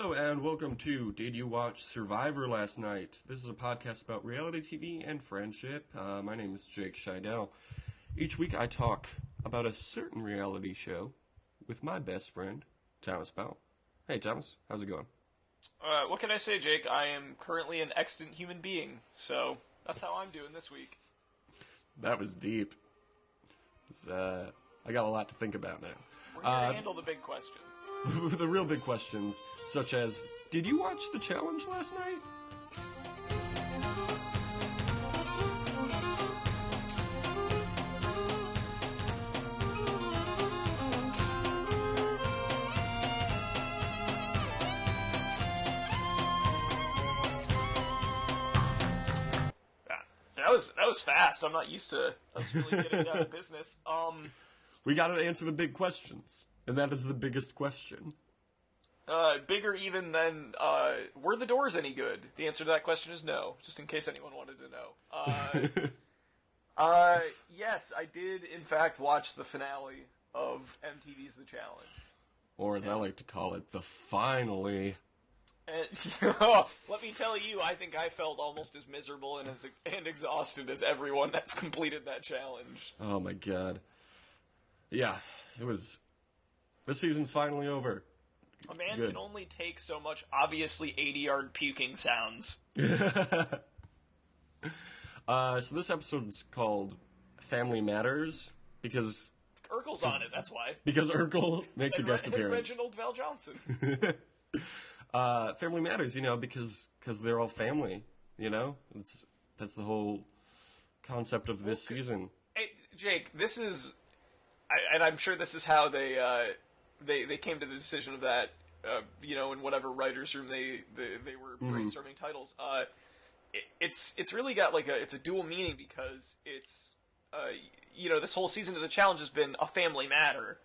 Hello and welcome to Did You Watch Survivor Last Night? This is a podcast about reality TV and friendship. My name is Jake Scheidel. Each week I talk about a certain reality show with my best friend, Thomas Powell. Hey Thomas, how's it going? What can I say, Jake? I am currently an extant human being, so that's how I'm doing this week. That was deep. I got a lot to think about now. We're here to handle the big questions. The real big questions, such as, did you watch the challenge last night? That was fast. I'm not used to us really getting down to business. We gotta answer the big questions. And that is the biggest question. Bigger even than, were the doors any good? The answer to that question is no, just in case anyone wanted to know. Yes, I did, in fact, watch the finale of MTV's The Challenge. Or as I like to call it, the finally. And, let me tell you, I think I felt almost as miserable and exhausted as everyone that completed that challenge. Oh my god. Yeah, it was... This season's finally over. A man can only take so much obviously 80-yard puking sounds. So this episode's called Family Matters because... Urkel's on it, that's why. Because Urkel makes a guest appearance. And Reginald Val Johnson. Family Matters, because they're all family, That's the whole concept of this season. Hey, Jake, this is... and I'm sure this is how they came to the decision of that, in whatever writer's room they were brainstorming titles. It's really got it's a dual meaning because it's, this whole season of the challenge has been a family matter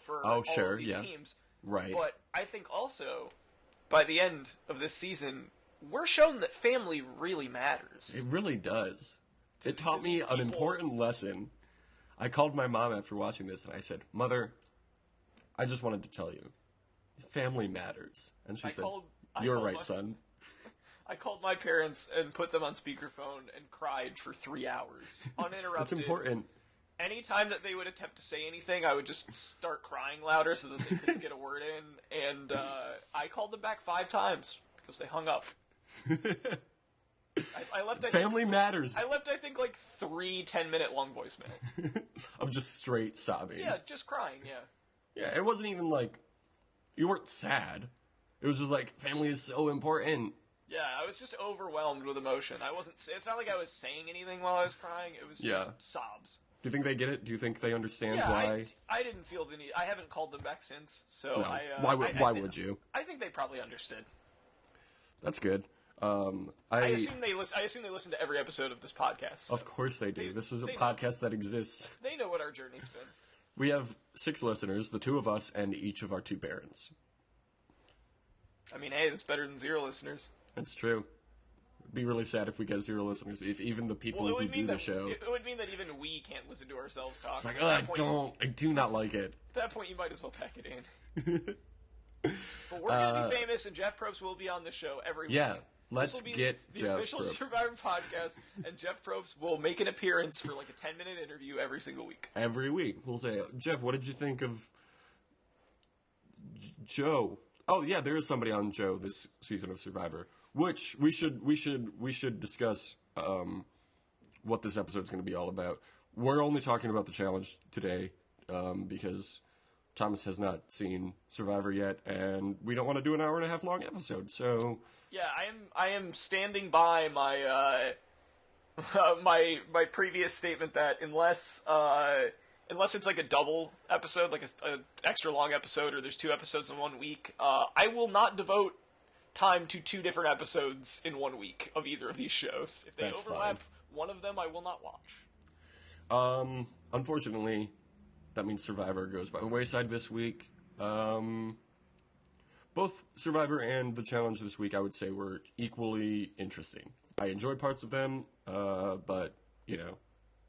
for all of these teams. Right. But I think also, by the end of this season, we're shown that family really matters. It really does. It taught me an important lesson. I called my mom after watching this and I said, Mother, I just wanted to tell you, family matters. And she said, you're right, son. I called my parents and put them on speakerphone and cried for 3 hours, uninterrupted. That's important. Anytime that they would attempt to say anything, I would just start crying louder so that they couldn't get a word in. And I called them back 5 times because they hung up. I left. Family matters. I left, 3 10-minute long voicemails of just straight sobbing. Yeah, just crying. Yeah. Yeah, it wasn't even you weren't sad. It was just family is so important. Yeah, I was just overwhelmed with emotion. I wasn't. It's not like I was saying anything while I was crying. It was just sobs. Do you think they get it? Do you think they understand why? I didn't feel the need. I haven't called them back since. So no. Why would you? I think they probably understood. That's good. I assume they listen to every episode of this podcast. So. Of course they do. This is a podcast that exists. They know what our journey's been. We have 6 listeners, the 2 of us, and each of our 2 parents. I mean, hey, that's better than 0 listeners. That's true. It'd be really sad if we get 0 listeners, if even the people who do the show. It would mean that even we can't listen to ourselves talk. It's I do not like it. At that point, you might as well pack it in. But we're going to be famous, and Jeff Probst will be on the show every week. Yeah. Let's get the Jeff official Probst. Survivor podcast, and Jeff Probst will make an appearance for a 10-minute interview every single week. Every week. We'll say, Jeff, what did you think of Joe? Oh, yeah, there is somebody on Joe this season of Survivor, which we should discuss what this episode is going to be all about. We're only talking about the challenge today because Thomas has not seen Survivor yet, and we don't want to do an hour-and-a-half long episode, so... Yeah, I am standing by my my previous statement that unless it's a double episode, a extra long episode, or there's 2 episodes in 1 week, I will not devote time to 2 different episodes in 1 week of either of these shows. If they overlap, one of them I will not watch. Unfortunately, that means Survivor goes by the wayside this week. Both Survivor and the challenge this week, I would say, were equally interesting. I enjoyed parts of them, but,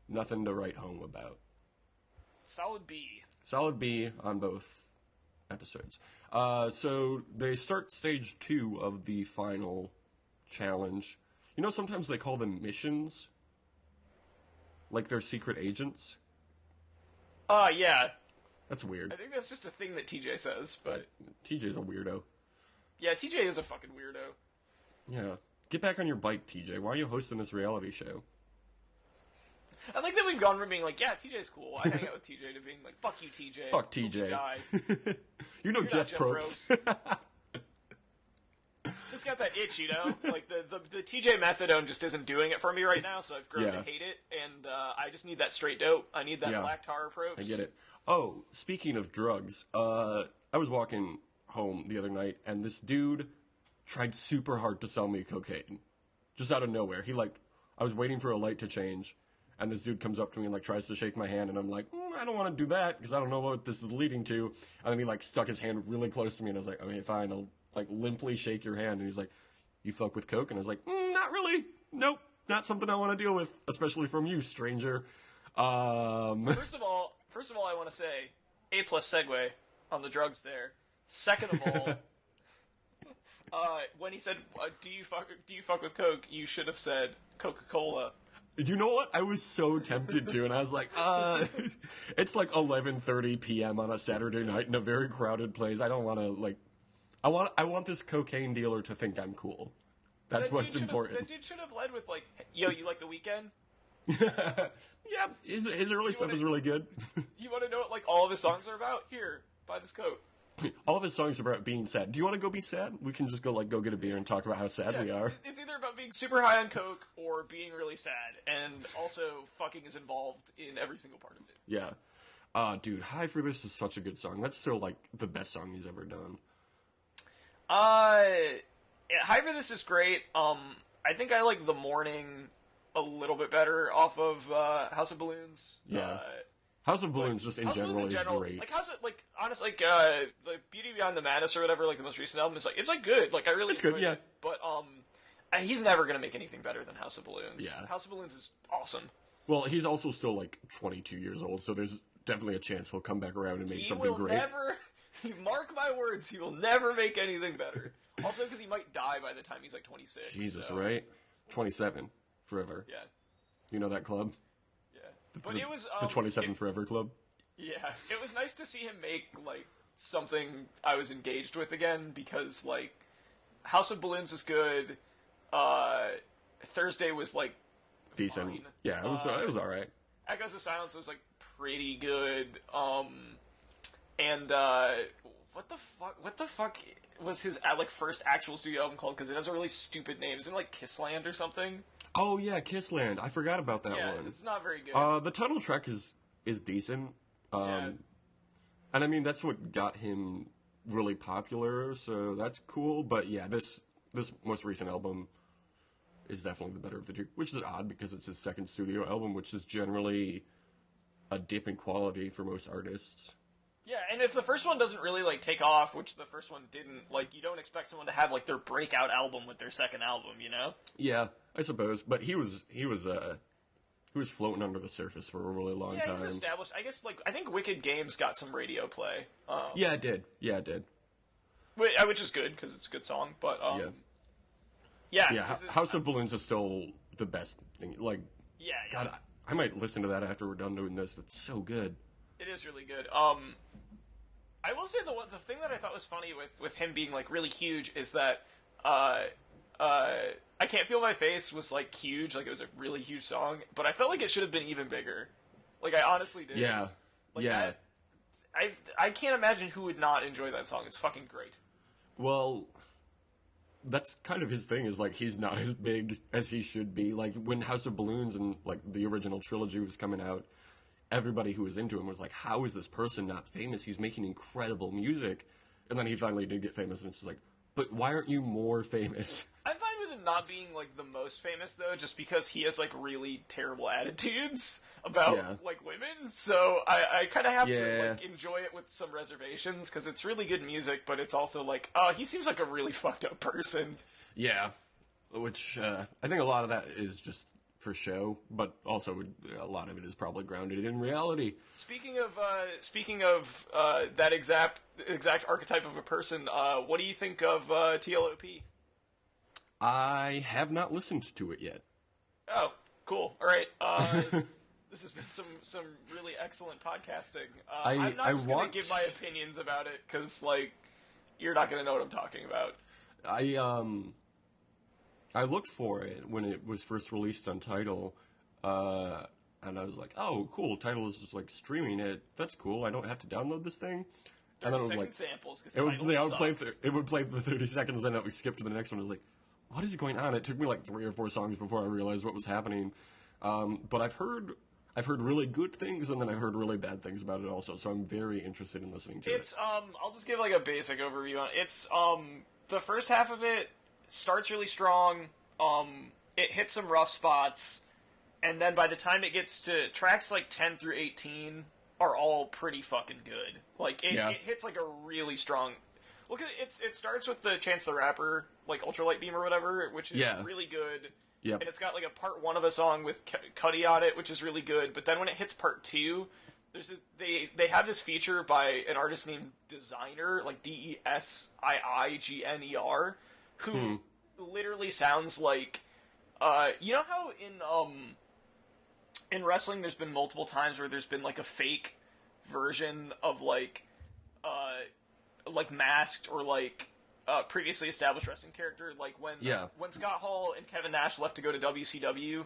nothing to write home about. Solid B. Solid B on both. episodes. So they start stage 2 of the final challenge. You know, sometimes they call them missions, like they're secret agents. Yeah. That's weird. I think that's just a thing that TJ says, but TJ's a weirdo. yeah, TJ is a fucking weirdo. Yeah. Get back on your bike, TJ. Why are you hosting this reality show? I like that we've gone from being like, yeah, TJ's cool, I hang out with TJ, to being like, fuck you, TJ. Fuck TJ. Die. You know, You're Jeff not Probst. Just got that itch, you know? Like, the TJ methadone just isn't doing it for me right now, so I've grown to hate it, and I just need that straight dope. I need that black tar approach. I get it. Oh, speaking of drugs, I was walking home the other night, and this dude tried super hard to sell me cocaine. Just out of nowhere. I was waiting for a light to change, and this dude comes up to me and, tries to shake my hand, and I'm like, I don't want to do that, because I don't know what this is leading to. And then he, stuck his hand really close to me, and I was like, okay, fine, I'll, limply shake your hand. And he's like, you fuck with coke? And I was like, not really. Nope, not something I want to deal with, especially from you, stranger. First of all, I want to say, A+ segue on the drugs there. Second of all, when he said, do you fuck with coke, you should have said Coca-Cola. You know what? I was so tempted to, and I was like, it's 11:30 p.m. on a Saturday night in a very crowded place. I don't want to, I want this cocaine dealer to think I'm cool. That's what's important. That dude should have led with, yo, you like The Weeknd? Yeah, his early stuff is really good. You want to know what, all of his songs are about? Here, buy this coat. All of his songs are about being sad. Do you want to go be sad? We can just go get a beer and talk about how sad we are. It's either about being super high on coke or being really sad, and also fucking is involved in every single part of it. Yeah. Dude, High for This is such a good song. That's still, the best song he's ever done. Yeah, High for This is great. I think I like The Morning a little bit better off of House of Balloons. Yeah. House of Balloons just in general is great. Honestly, the Beauty Behind the Madness or whatever, the most recent album is it's good. I really enjoyed good, yeah. it. But he's never gonna make anything better than House of Balloons. Yeah. House of Balloons is awesome. Well, he's also still 22 years old, so there's definitely a chance he'll come back around and make something great. Mark my words, he will never make anything better. Also, because he might die by the time he's 26. Jesus, so. right? 27 forever. Yeah. You know that club? But it was the 27 Forever Club. Yeah, it was nice to see him make something I was engaged with again, because House of Balloons is good. Thursday was decent. Fine. Yeah, it was all right. Echoes of Silence was pretty good. And what the fuck was his first actual studio album called? Because it has a really stupid name. Isn't it Kissland or something? Oh yeah, Kissland. I forgot about that one. Yeah, it's not very good. The title track is decent. And I mean that's what got him really popular, so that's cool. But yeah, this most recent album is definitely the better of the two, which is odd because it's his second studio album, which is generally a dip in quality for most artists. Yeah, and if the first one doesn't really take off, which the first one didn't, you don't expect someone to have their breakout album with their second album, you know? Yeah, I suppose, but he was floating under the surface for a really long time. Yeah, he's established. I guess I think Wicked Games got some radio play. Yeah, it did. Which is good because it's a good song, but yeah. House of Balloons is still the best thing. Yeah. God, I might listen to that after we're done doing this. It's so good. It is really good. I will say the thing that I thought was funny with him being really huge is that I Can't Feel My Face was huge, it was a really huge song, but I felt it should have been even bigger. I honestly did. Yeah. I can't imagine who would not enjoy that song. It's fucking great. Well, that's kind of his thing, is he's not as big as he should be. When House of Balloons and the original trilogy was coming out, everybody who was into him was how is this person not famous? He's making incredible music. And then he finally did get famous, and it's just but why aren't you more famous? I'm fine with him not being the most famous though, just because he has really terrible attitudes about women. So I kind of have to enjoy it with some reservations, because it's really good music, but it's also oh, he seems like a really fucked up person. Yeah, which I think a lot of that is just for show, but also a lot of it is probably grounded in reality. Speaking of that exact archetype of a person, what do you think of TLOP? I have not listened to it yet. Oh, cool. All right. This has been some really excellent podcasting. I'm not just going to give my opinions about it, because, like, you're not going to know what I'm talking about. I looked for it when it was first released on Tidal, and I was like, oh, cool, Tidal is just, like, streaming it. That's cool. I don't have to download this thing. And then it was like, samples, because it would play for 30 seconds, then it would skip to the next one. I was like, what is going on? It took me like 3 or 4 songs before I realized what was happening. But I've heard really good things, and then I've heard really bad things about it also, so I'm very interested in listening to it. I'll just give like a basic overview on it. It's the first half of it starts really strong. It hits some rough spots, and then by the time it gets to tracks like 10 through 18 are all pretty fucking good. Like it hits like a really strong. Look at it. It starts with the Chance the Rapper, like Ultralight Beam or whatever, which is really good. Yep. And it's got like a part 1 of a song with Cuddy on it, which is really good. But then when it hits part 2, they have this feature by an artist named Designer, like DESIIGNER, who literally sounds like, you know how in wrestling there's been multiple times where there's been like a fake version of like Masked or like previously established wrestling character, like when Scott Hall and Kevin Nash left to go to WCW,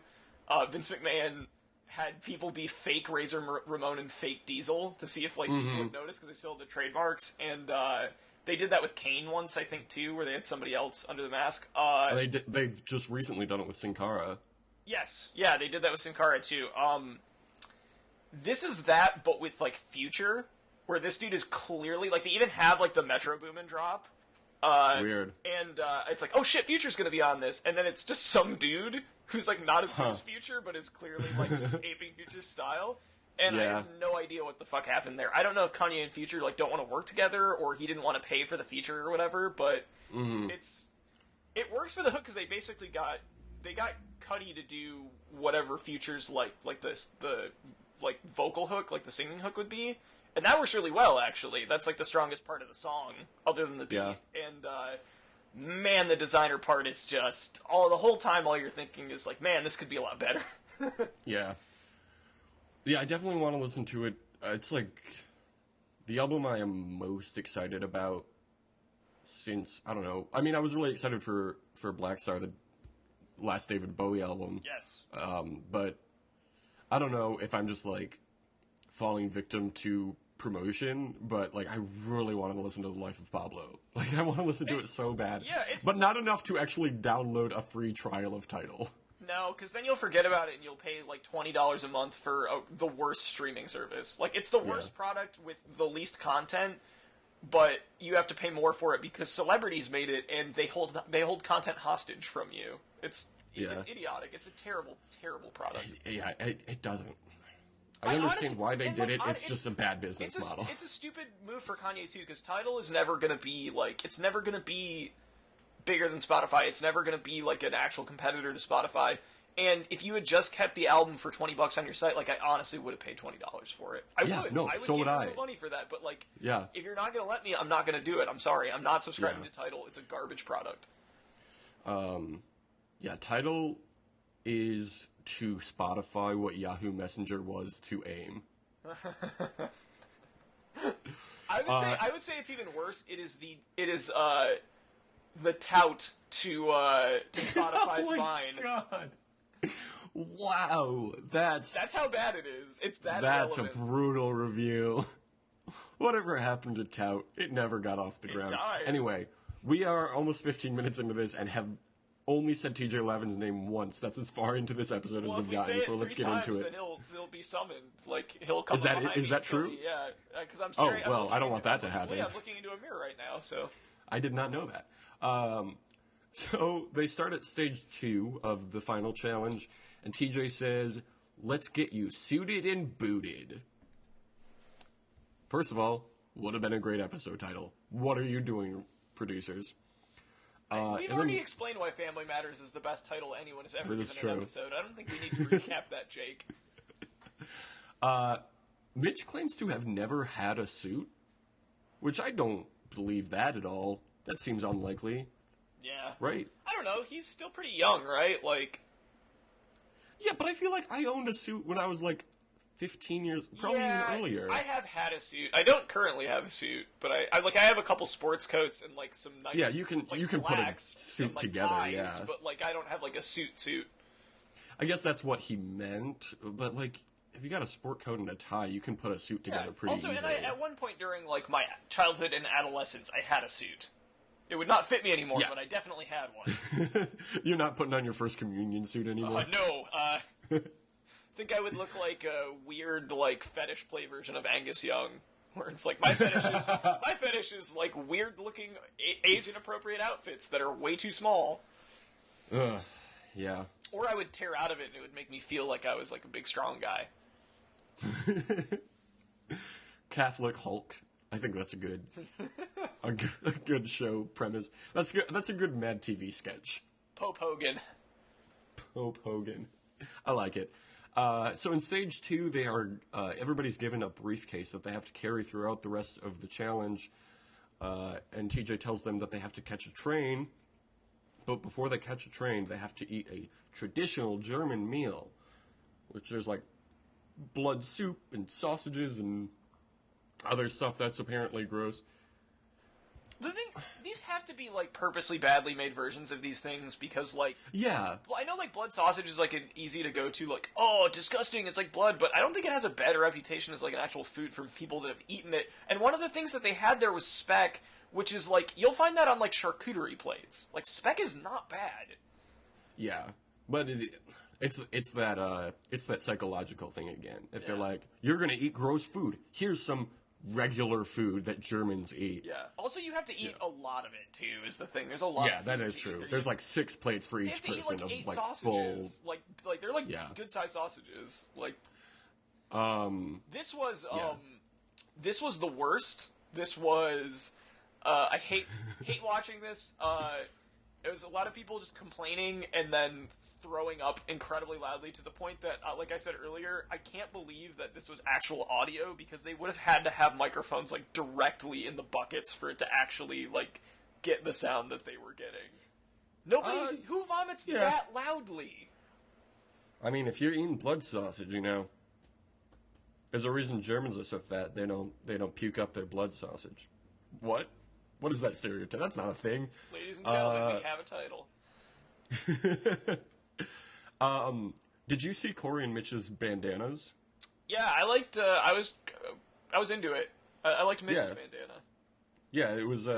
Vince McMahon had people be fake Razor Ramon and fake Diesel to see if like people would notice, because they still had the trademarks, and they did that with Kane once, I think, too, where they had somebody else under the mask. They've just recently done it with Sin Cara. Yes, yeah, they did that with Sin Cara too. This is that, but with like Future, where this dude is clearly like, they even have like the Metro Boomin drop. Weird. And it's like, oh shit, Future's gonna be on this, and then it's just some dude who's like not as good as Future, but is clearly like just aping Future's style. And I have no idea what the fuck happened there. I don't know if Kanye and Future like don't want to work together, or he didn't want to pay for the feature or whatever. But it works for the hook, because they basically got Cuddy to do whatever Future's like the like vocal hook, like the singing hook would be. And that works really well, actually. That's, like, the strongest part of the song, other than the beat. Yeah. And, man, the Designer part is just... the whole time, all you're thinking is, like, man, this could be a lot better. Yeah. Yeah, I definitely want to listen to it. It's, like, the album I am most excited about since, I don't know. I mean, I was really excited for Black Star, the last David Bowie album. Yes. But I don't know if I'm just, like, falling victim to promotion, but like I really want to listen to The Life of Pablo. Like I want to listen to it so bad, but not enough to actually download a free trial of Tidal. No, because then you'll forget about it and you'll pay like $20 a month for the worst streaming service. Like it's the worst product with the least content, but you have to pay more for it because celebrities made it and they hold content hostage from you. It's idiotic. It's a terrible, terrible product. Yeah, it doesn't. I understand why they did it. It's just a bad business model. It's a stupid move for Kanye too, because Tidal is never gonna be like, it's never gonna be bigger than Spotify. It's never gonna be like an actual competitor to Spotify. And if you had just kept the album for $20 on your site, like I honestly would have paid $20 for it. I would give you money for that. But like, if you're not gonna let me, I'm not gonna do it. I'm sorry. I'm not subscribing to Tidal. It's a garbage product. Tidal is to Spotify what Yahoo Messenger was to AIM. I would say it's even worse. It is the tout to Spotify's Vine. God. Wow, that's how bad it is. It's that's irrelevant. A brutal review. Whatever happened to tout? It never got off the ground. Died. Anyway, we are almost 15 minutes into this and have only said TJ Levin's name once. That's as far into this episode as we've gotten, so let's get into it. Then he'll be summoned. Like, he'll come Is that true? Yeah, because I'm sorry. Oh, well, I don't want that to happen. I'm looking into a mirror right now, so... I did not know that. So, they start at stage 2 of the final challenge, and TJ says, let's get you suited and booted. First of all, would have been a great episode title. What are you doing, producers? We've already explained why Family Matters is the best title anyone has ever given an episode. I don't think we need to recap that, Jake. Mitch claims to have never had a suit, which I don't believe that at all. That seems unlikely. Yeah. Right? I don't know. He's still pretty young, right? Like... Yeah, but I feel like I owned a suit when I was, like, 15 years... Probably even earlier. I have had a suit. I don't currently have a suit, but I have a couple sports coats and, like, some nice... Yeah, you can put a suit and, like, together, ties, yeah. But, like, I don't have, like, a suit. I guess that's what he meant, but, like... If you got a sport coat and a tie, you can put a suit together pretty easily. Also, and at one point during, like, my childhood and adolescence, I had a suit. It would not fit me anymore, but I definitely had one. You're not putting on your first communion suit anymore? No. I think I would look like a weird, like, fetish play version of Angus Young, where it's like, my fetish is like, weird-looking, age-inappropriate outfits that are way too small. Ugh, yeah. Or I would tear out of it, and it would make me feel like I was, like, a big, strong guy. Catholic Hulk. I think that's a good show premise. That's good. That's a good Mad TV sketch. Pope Hogan. I like it. So in stage 2, they are everybody's given a briefcase that they have to carry throughout the rest of the challenge. And TJ tells them that they have to catch a train. But before they catch a train, they have to eat a traditional German meal, which there's like blood soup and sausages and other stuff that's apparently gross. The thing, these have to be, like, purposely badly made versions of these things because, like... Yeah. Well, I know, like, blood sausage is, like, an easy to go to, like, oh, disgusting, it's like blood, but I don't think it has a bad reputation as, like, an actual food from people that have eaten it. And one of the things that they had there was speck, which is, like, you'll find that on, like, charcuterie plates. Like, speck is not bad. Yeah. But it's that psychological thing again. If they're like, you're gonna eat gross food, here's some regular food that Germans eat. Yeah. Also, you have to eat a lot of it too. Is the thing? There's a lot. Yeah, that is true. There's like 6 plates for each person of 8 like sausages. full. Like they're like good sized sausages. Like, this was the worst. This was. I hate watching this. It was a lot of people just complaining and then throwing up incredibly loudly to the point that, like I said earlier, I can't believe that this was actual audio because they would have had to have microphones, like, directly in the buckets for it to actually, like, get the sound that they were getting. Nobody who vomits that loudly. I mean, if you're eating blood sausage, you know, there's a reason Germans are so fat. They don't puke up their blood sausage. What? What is that stereotype? That's not a thing. Ladies and gentlemen, we have a title. Did you see Corey and Mitch's bandanas? Yeah, I liked. I was into it. I liked Mitch's bandana. Yeah, it was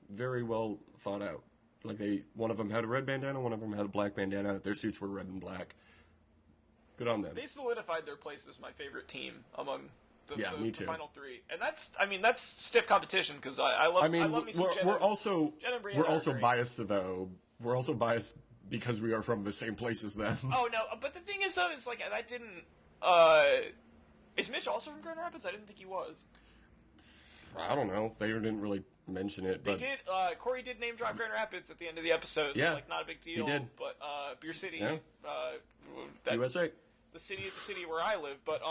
very well thought out. Like one of them had a red bandana, one of them had a black bandana. Their suits were red and black. Good on them. They solidified their place as my favorite team among me too. The final 3, and that's stiff competition because I love me some Jen. We're also biased though. We're also biased because we are from the same place as them. Oh no, but the thing is though, is like that didn't. Is Mitch also from Grand Rapids? I didn't think he was. I don't know. They didn't really mention it. But they did. Corey did name drop Grand Rapids at the end of the episode. Yeah, like not a big deal. He did. But Beer City, USA, the city where I live. But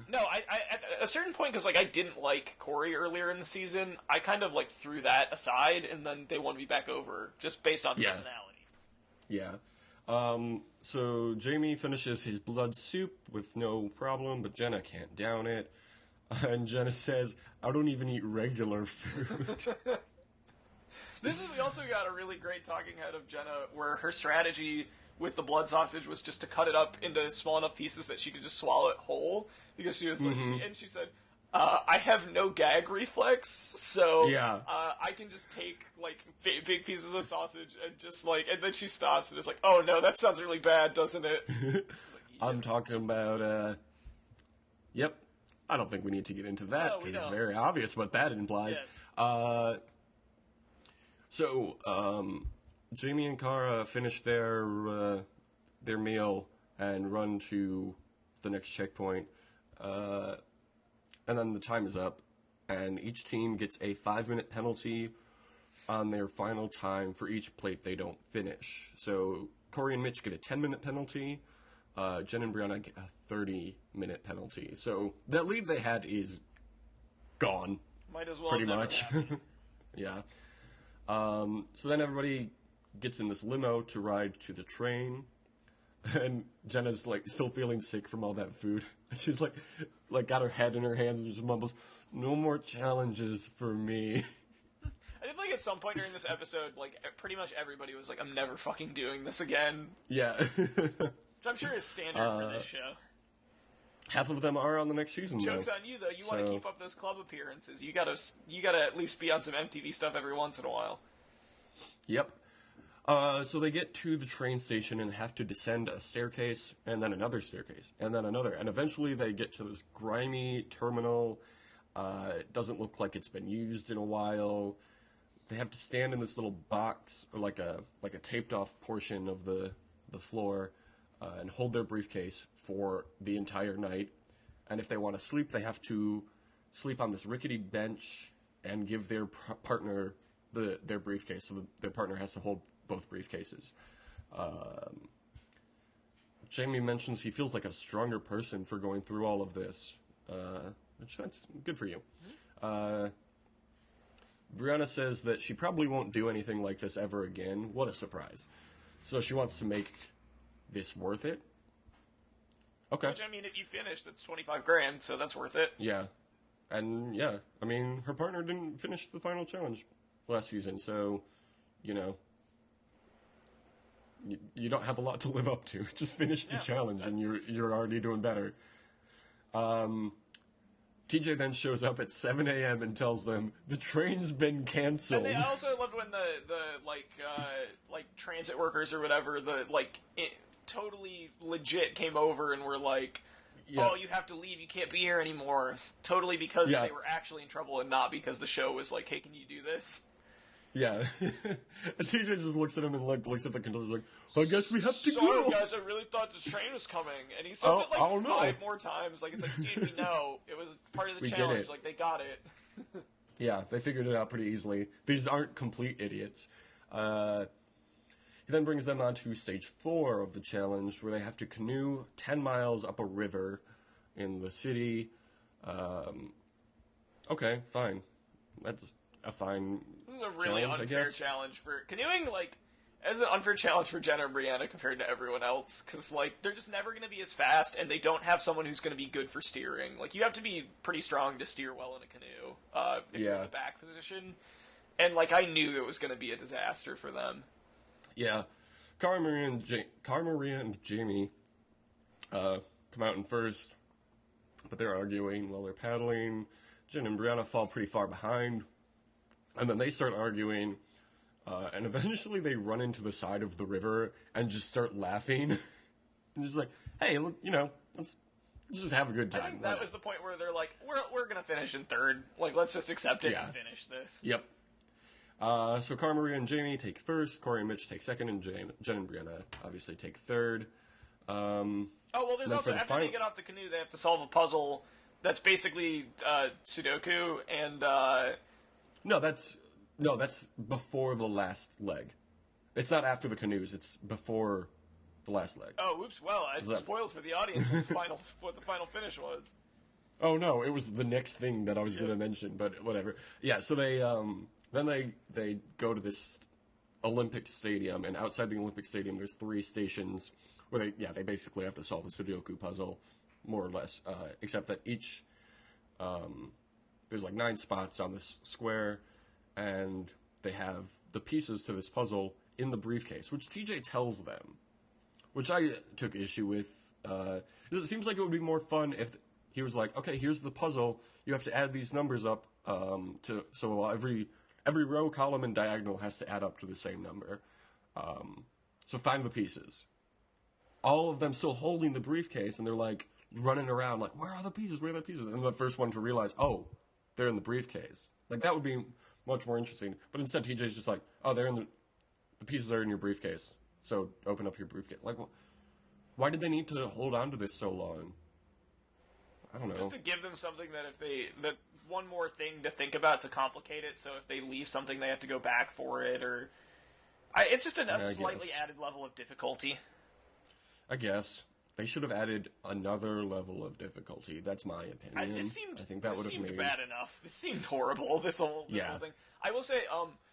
no, I at a certain point, because, like, I didn't like Corey earlier in the season, I kind of, like, threw that aside, and then they won me back over, just based on personality. Yeah. So Jamie finishes his blood soup with no problem, but Jenna can't down it. And Jenna says, I don't even eat regular food. We also got a really great talking head of Jenna, where her strategy with the blood sausage was just to cut it up into small enough pieces that she could just swallow it whole, because she was like, she said, I have no gag reflex, so I can just take, like, big pieces of sausage and just, like, and then she stops and is like, oh no, that sounds really bad, doesn't it? Like, I'm talking about, yep. I don't think we need to get into that, because it's very obvious what that implies. Yes. Jamie and Cara finish their meal and run to the next checkpoint, and then the time is up, and each team gets a 5-minute penalty on their final time for each plate they don't finish. So Corey and Mitch get a 10-minute penalty. Jen and Brianna get a 30-minute penalty. So that lead they had is gone. Might as well pretty never much. happened. Yeah. So then everybody gets in this limo to ride to the train. And Jenna's like still feeling sick from all that food. And she's like got her head in her hands and just mumbles, "No more challenges for me." I did like at some point during this episode, like pretty much everybody was like, "I'm never fucking doing this again." Yeah. Which I'm sure is standard for this show. Half of them are on the next season. Joke's on you though. You want to keep up those club appearances. You gotta at least be on some MTV stuff every once in a while. Yep. So they get to the train station and have to descend a staircase, and then another staircase, and then another. And eventually they get to this grimy terminal. It doesn't look like it's been used in a while. They have to stand in this little box, or like a taped off portion of the floor, and hold their briefcase for the entire night. And if they want to sleep, they have to sleep on this rickety bench and give their partner their briefcase, so their partner has to hold both briefcases. Jamie mentions he feels like a stronger person for going through all of this, which that's good for you. Brianna says that she probably won't do anything like this ever again. What a surprise. So she wants to make this worth it. Okay. Which, I mean, if you finish, that's $25,000, so that's worth it. Yeah. And, yeah, I mean, her partner didn't finish the final challenge last season, so, you know, you don't have a lot to live up to. Just finish the challenge, and you're already doing better. TJ then shows up at 7 a.m. and tells them the train's been canceled. And I also loved when the transit workers or whatever, totally legit came over and were like, "Oh, you have to leave. You can't be here anymore." Totally because they were actually in trouble and not because the show was like, "Hey, can you do this?" Yeah. And TJ just looks at him and looks at the controllers like, "I guess we have to go." Sorry, guys, I really thought this train was coming. And he says it like 5 more times. Like, it's like, dude, we know. It was part of the challenge. Like, they got it. Yeah, they figured it out pretty easily. These aren't complete idiots. He then brings them on to stage 4 of the challenge, where they have to canoe 10 miles up a river in the city. Okay, fine. That's a fine This is a really challenge, unfair challenge for canoeing. Like, as an unfair challenge for Jenna and Brianna compared to everyone else, because like they're just never going to be as fast, and they don't have someone who's going to be good for steering. Like, you have to be pretty strong to steer well in a canoe if you're in the back position. And like, I knew it was going to be a disaster for them. Yeah, Cara Maria and Jamie come out in first, but they're arguing while they're paddling. Jen and Brianna fall pretty far behind, and then they start arguing, and eventually they run into the side of the river and just start laughing. And just like, hey, look, you know, let's just have a good time. I think that was the point where they're like, we're gonna finish in third. Like, let's just accept it and finish this. Yep. So Cara Maria and Jamie take first, Corey and Mitch take second, and Jen and Brianna obviously take third. There's also, after they get off the canoe, they have to solve a puzzle that's basically Sudoku, and No, that's before the last leg. It's not after the canoes, it's before the last leg. Oh, oops, well, I spoiled for the audience what the final finish was. Oh no, it was the next thing that I was going to mention, but whatever. Yeah, so they then they go to this Olympic stadium, and outside the Olympic stadium there's 3 stations where they basically have to solve a Sudoku puzzle, more or less, except that each there's like 9 spots on this square, and they have the pieces to this puzzle in the briefcase, which TJ tells them, which I took issue with. It seems like it would be more fun if he was like, okay, here's the puzzle, you have to add these numbers up, so every row, column, and diagonal has to add up to the same number. So find the pieces. All of them still holding the briefcase, and they're like running around like, where are the pieces? Where are the pieces? And the first one to realize, oh, they're in the briefcase. Like, that would be much more interesting. But instead, TJ's just like, oh, they're in the pieces are in your briefcase. So open up your briefcase. Like, why did they need to hold on to this so long? I don't know. Just to give them something that one more thing to think about to complicate it. So if they leave something, they have to go back for it, or it's just a slightly added level of difficulty. I guess they should have added another level of difficulty. That's my opinion. I think that would have made bad enough. This seemed horrible. This whole thing. I will say,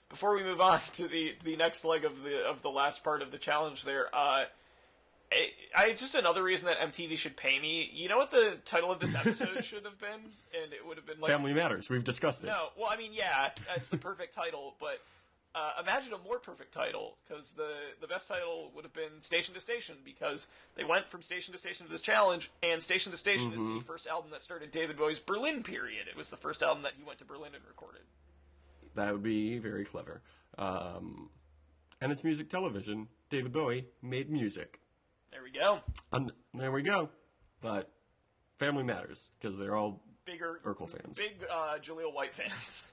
before we move on to the next leg of the last part of the challenge, there, just another reason that MTV should pay me. You know what the title of this episode should have been? And it would have been like Family Matters. We've discussed it. No, well, I mean, yeah, it's the perfect title, but imagine a more perfect title, because the best title would have been Station to Station, because they went from station to station for this challenge, and Station to Station is the first album that started David Bowie's Berlin period. It was the first album that he went to Berlin and recorded. That would be very clever. And it's music television. David Bowie made music. There we go. There we go. But Family Matters, because they're all bigger Urkel fans. Big Jaleel White fans.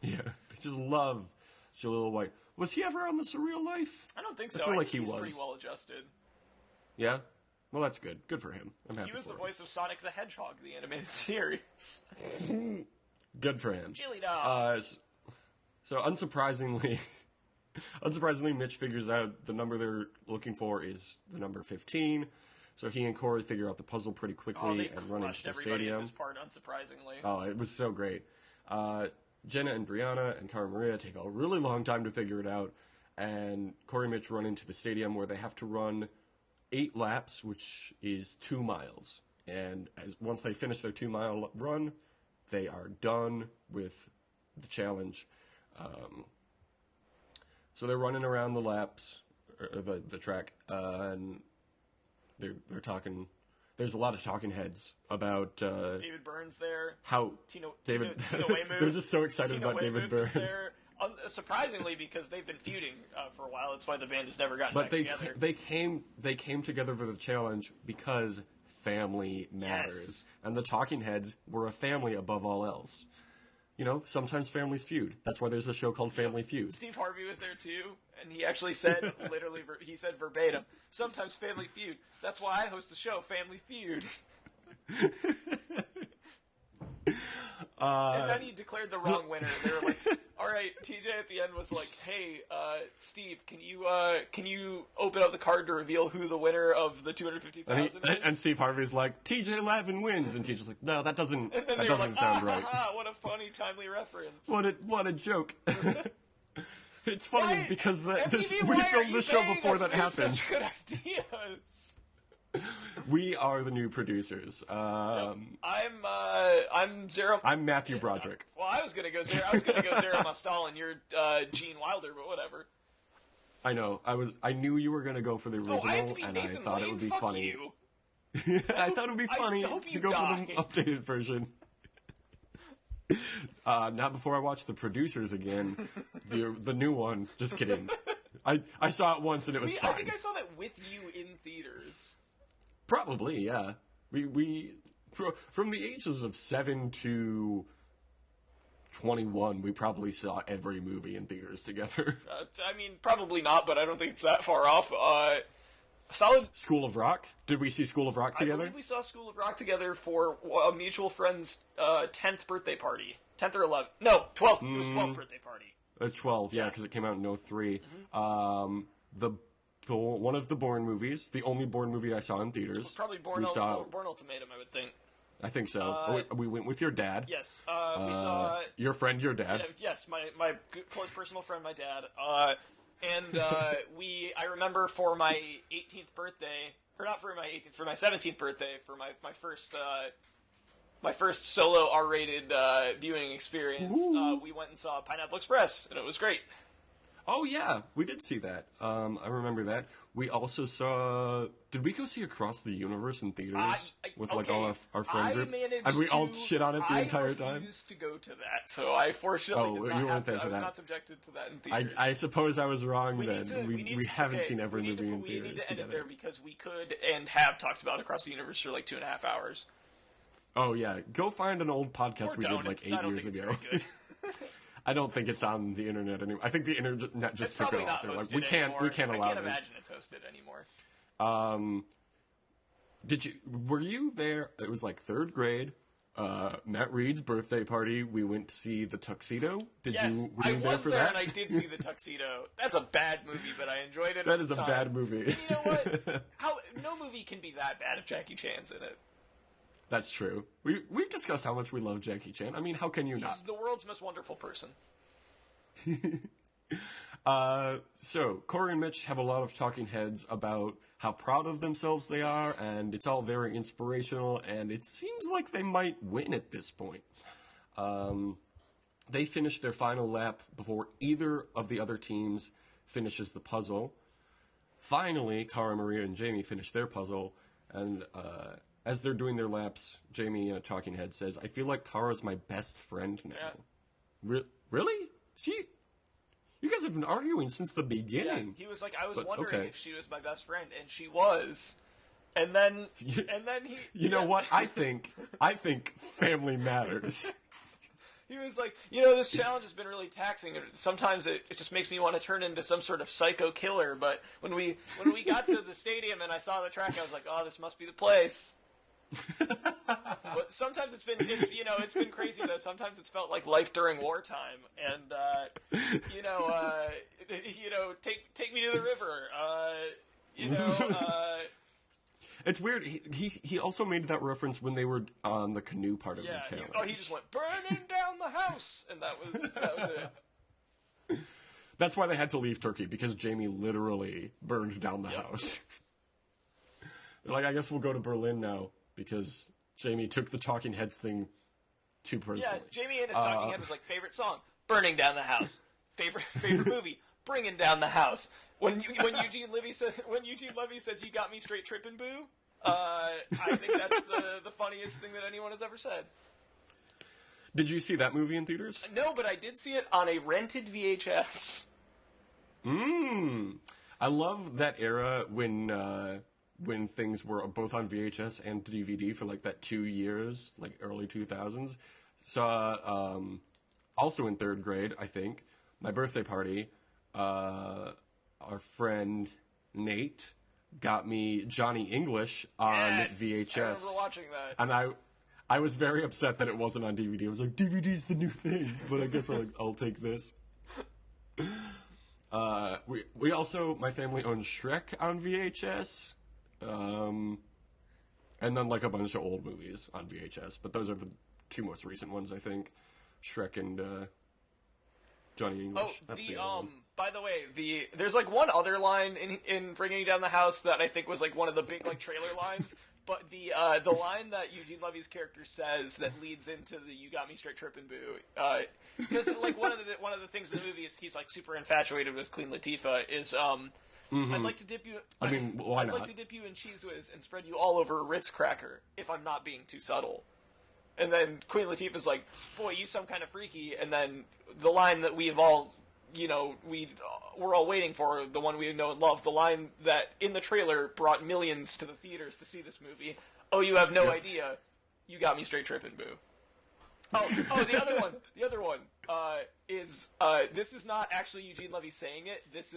Yeah, they just love Jaleel White. Was he ever on The Surreal Life? I don't think so. I feel like he was. was. Pretty well adjusted. Yeah? Well, that's good. Good for him. I'm happy He was for the him. voice of Sonic the Hedgehog, the animated series. Good for him. Chili dogs. So unsurprisingly, Mitch figures out the number they're looking for is the number 15. So he and Corey figure out the puzzle pretty quickly and run into the stadium. At this part, unsurprisingly. Oh, it was so great. Jenna and Brianna and Cara Maria take a really long time to figure it out, and Corey and Mitch run into the stadium where they have to run 8 laps, which is 2 miles. And once they finish their 2-mile run, they are done with the challenge. So they're running around the laps, or the track, and they're talking. There's a lot of talking heads about David Byrne's there. How Tina David? Weymouth. They're just so excited Tina about David Weymouth Byrne. is there. Surprisingly, because they've been feuding for a while. That's why the band has never gotten But back together. they came together for the challenge because family matters, Yes. and the talking heads were a family above all else. You know, sometimes families feud. That's why there's a show called Family Feud. Steve Harvey was there too, and he actually said, he said verbatim, sometimes family feud. That's why I host the show, Family Feud. And then he declared the wrong winner. They were like, all right, TJ at the end was like, hey, Steve, can you open up the card to reveal who the winner of the $250,000 is? And Steve Harvey's like, TJ Lavin wins, and TJ's like, no, that doesn't sound right. What a funny, timely reference. What a joke. It's funny because we MTV, filmed the show before that happened. Such good ideas. We are the new producers. I'm Zara. I'm Matthew Broderick. Well, I was gonna go Zara Mostal, and you're Gene Wilder, but whatever. I know. I knew you were gonna go for the original, I have to be and Nathan I thought Lane? it would be Fuck funny. You. I thought it would be funny hope to you go die. for the updated version. Not before I watch the producers again. The new one. Just kidding. I saw it once and it was fine. I think I saw that with you in theaters. Probably, yeah. We from the ages of 7 to 21, we probably saw every movie in theaters together. I mean, probably not, but I don't think it's that far off. Solid. School of Rock? Did we see School of Rock together? I believe we saw School of Rock together for a mutual friend's 10th birthday party. 10th or 11th. No, 12th. It was 12th birthday party. It's 12, yeah, because it came out in 03. One of the Bourne movies, the only Bourne movie I saw in theaters. Probably Bourne Ultimatum, I would think. I think so. We went with your dad. Yes. We saw... Your friend, your dad. Yes, my close personal friend, my dad. And I remember for my 18th birthday, or not for my 18th, for my 17th birthday, for my first solo R-rated viewing experience, we went and saw Pineapple Express, and it was great. Oh, yeah, we did see that. I remember that. We also saw... Did we go see Across the Universe in theaters with like all our friend group? And we all shit on it the entire time? I refused to go to that, so I fortunately did not you weren't have there to. for I was that. not subjected to that in theaters. I suppose I was wrong then. We haven't seen every movie in theaters We need to end together. it there because we could and have talked about Across the Universe for like 2.5 hours. Oh, yeah. Go find an old podcast we did like 8 years ago. I don't think it's on the internet anymore. I think the internet just took it off. They're like, we can't allow this. I can't imagine it's hosted anymore. Were you there? It was like third grade. Matt Reed's birthday party. We went to see The Tuxedo. Were you there for that? And I did see The Tuxedo. That's a bad movie, but I enjoyed it. That is a bad movie. And you know what? No movie can be that bad if Jackie Chan's in it. That's true. We've discussed how much we love Jackie Chan. I mean, how can you not? He's the world's most wonderful person. So Corey and Mitch have a lot of talking heads about how proud of themselves they are, and it's all very inspirational, and it seems like they might win at this point. They finish their final lap before either of the other teams finishes the puzzle. Finally, Cara, Maria, and Jamie finish their puzzle, and as they're doing their laps, Jamie, in a talking head, says, "I feel like Cara's my best friend now." Yeah. Really? You guys have been arguing since the beginning. Yeah, he was like, I was wondering if she was my best friend, and she was. And then he... You know what? I think family matters. He was like, this challenge has been really taxing. Sometimes it just makes me want to turn into some sort of psycho killer. But when we got to the stadium and I saw the track, I was like, oh, this must be the place. But sometimes it's been crazy though. Sometimes it's felt like life during wartime, and take me to the river. It's weird. He also made that reference when they were on the canoe part of the challenge. He just went burning down the house, and that was it. That's why they had to leave Turkey, because Jamie literally burned down the house. They're like, I guess we'll go to Berlin now, because Jamie took the talking heads thing too personally. Yeah, Jamie in his talking head was like, favorite song, burning down the house. Favorite movie, bringing down the house. When Eugene Levy says you got me straight trippin' boo, I think that's the funniest thing that anyone has ever said. Did you see that movie in theaters? No, but I did see it on a rented VHS. I love that era when things were both on VHS and DVD for like that 2 years, like early 2000s. Saw also in third grade, I think, my birthday party. Our friend Nate got me Johnny English on VHS. I remember watching that. And I was very upset that it wasn't on DVD. I was like, DVD's the new thing, but I guess I'll take this. We also, my family owns Shrek on VHS. And then like a bunch of old movies on VHS, but those are the two most recent ones, I think. Shrek and Johnny English. That's the other one. By the way, there's like one other line in Bringing Down the House that I think was like one of the big like trailer lines, but the line that Eugene Levy's character says that leads into the "You got me straight trippin' boo," because like one of the things in the movie is he's like super infatuated with Queen Latifah is I'd like to dip you. I mean, why not? I'd like to dip you in Cheese Whiz and spread you all over a Ritz cracker if I'm not being too subtle. And then Queen Latifah's like, boy, you sound kind of freaky. And then the line that we've all, we're all waiting for, the one we know and love, the line that in the trailer brought millions to the theaters to see this movie. Oh, you have no idea. You got me straight trippin' boo. Oh, the other one is this is not actually Eugene Levy saying it. This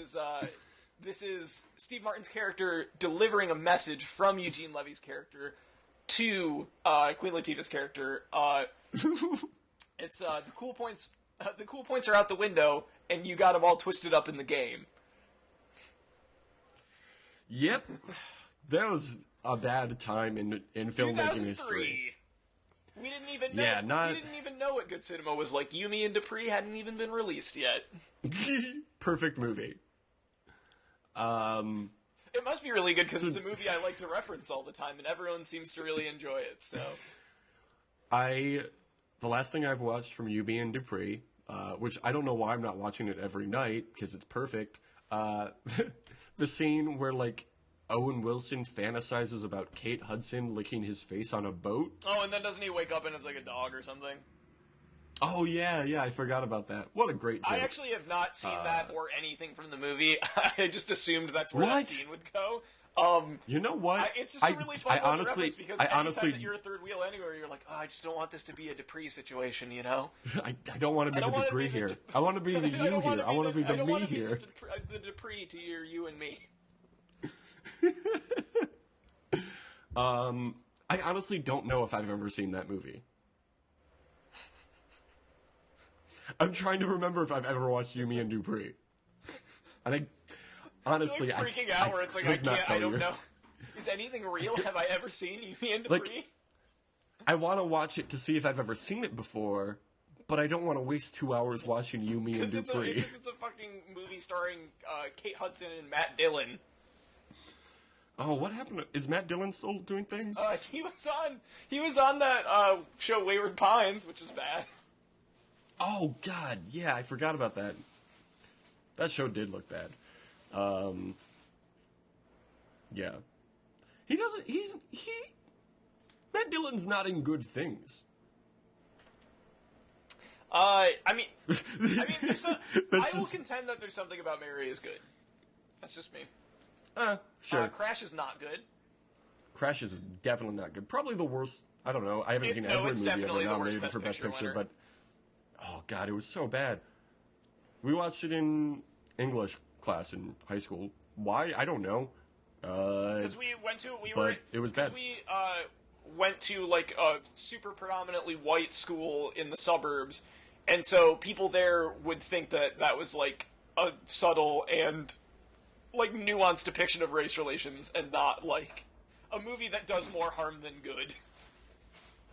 is Steve Martin's character delivering a message from Eugene Levy's character to Queen Latifah's character. It's the cool points. The cool points are out the window, and you got them all twisted up in the game. Yep, that was a bad time in filmmaking history. We didn't even know. We didn't even know what good cinema was like. Yumi and Dupree hadn't even been released yet. Perfect movie. It must be really good because it's a movie I like to reference all the time, and everyone seems to really enjoy it. So, the last thing I've watched from Yumi and Dupree, which I don't know why I'm not watching it every night because it's perfect. The scene where like Owen Wilson fantasizes about Kate Hudson licking his face on a boat. Oh, and then doesn't he wake up and it's like a dog or something? Oh, yeah, I forgot about that. What a great joke. I actually have not seen that or anything from the movie. I just assumed that's where that scene would go. You know what? It's just a really fun reference because anytime that you're a third wheel anywhere, you're like, oh, I just don't want this to be a Dupree situation, you know? I don't want to be the Dupree here. I want to be the you here. I want to be the me here. The Dupree to your you and me. I honestly don't know if I've ever seen that movie. I'm trying to remember if I've ever watched Yumi and Dupree. And honestly, like freaking out where it's like, I don't know. Is anything real? Have I ever seen Yumi and Dupree? Like, I want to watch it to see if I've ever seen it before, but I don't want to waste 2 hours watching Yumi and Dupree. Because it's a fucking movie starring Kate Hudson and Matt Dillon. Oh, what happened? Is Matt Dillon still doing things? He was on that show Wayward Pines, which is bad. Oh God, yeah, I forgot about that. That show did look bad. Yeah. Matt Dillon's not in good things. I mean, I will contend that there's something about Mary is good. That's just me. Sure. Crash is not good. Crash is definitely not good. Probably the worst. I don't know. I haven't seen every movie ever nominated for Best Picture, but oh God, it was so bad. We watched it in English class in high school. Why? I don't know. Because it was bad. We went to like a super predominantly white school in the suburbs, and so people there would think that that was like a subtle and like nuanced depiction of race relations, and not like a movie that does more harm than good.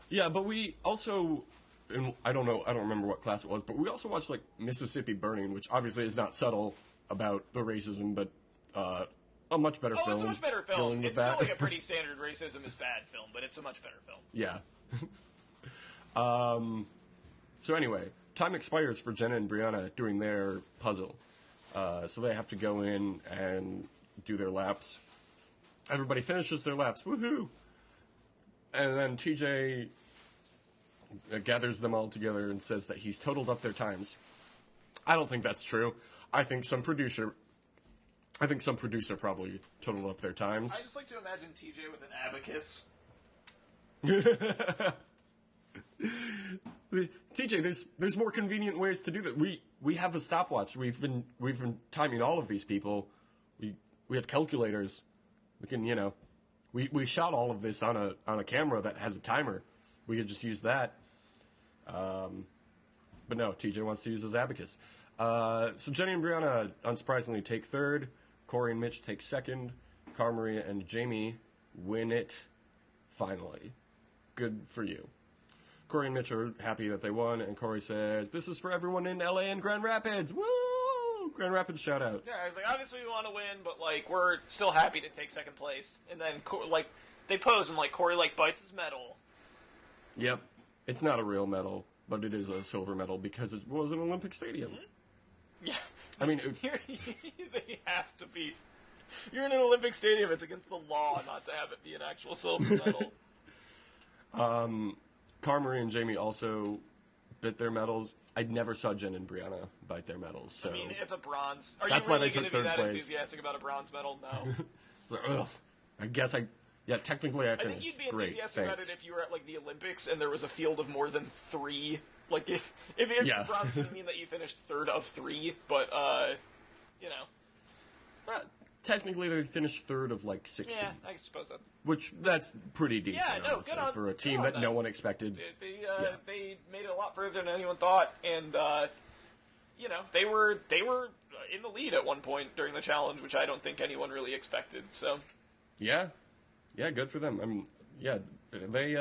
Yeah, but we also, and I don't remember what class it was, but we also watched like Mississippi Burning, which obviously is not subtle about the racism, but a much better film. Oh, it's a much better film. It's still like a pretty standard racism is bad film, but it's a much better film. Yeah. So anyway, time expires for Jenna and Brianna doing their puzzle. So they have to go in and do their laps. Everybody finishes their laps. Woohoo! And then TJ gathers them all together and says that he's totaled up their times. I don't think that's true. I think some producer probably totaled up their times. I just like to imagine TJ with an abacus. TJ, there's more convenient ways to do that. We have a stopwatch. We've been timing all of these people. We have calculators. We can, we shot all of this on a camera that has a timer. We could just use that. But no, TJ wants to use his abacus. So Jenny and Brianna, unsurprisingly, take third. Corey and Mitch take second. Cara Maria and Jamie win it finally. Good for you. Corey and Mitch are happy that they won, and Corey says, "This is for everyone in LA and Grand Rapids." Woo! Grand Rapids shout out. Yeah, I was like, obviously we want to win, but like we're still happy to take second place. And then they pose and like Corey like bites his medal. Yep, it's not a real medal, but it is a silver medal because it was an Olympic stadium. Mm-hmm. Yeah, I mean, they have to be. You're in an Olympic stadium. It's against the law not to have it be an actual silver medal. Cara Maria and Jamie also bit their medals. I never saw Jen and Brianna bite their medals. So I mean, it's a bronze. Are that's you really why they took third be that place. Enthusiastic about a bronze medal? No. Like, ugh. I guess technically I finished. I think you'd be enthusiastic about it if you were at like the Olympics and there was a field of more than 3. Like if bronze would mean that you finished third of 3, but technically they finished third of like 16. Yeah, I suppose that. Which that's pretty decent, good on, for a team that no one expected. They made it a lot further than anyone thought, and they were in the lead at one point during the challenge, which I don't think anyone really expected. So. Yeah, good for them. I mean, yeah, they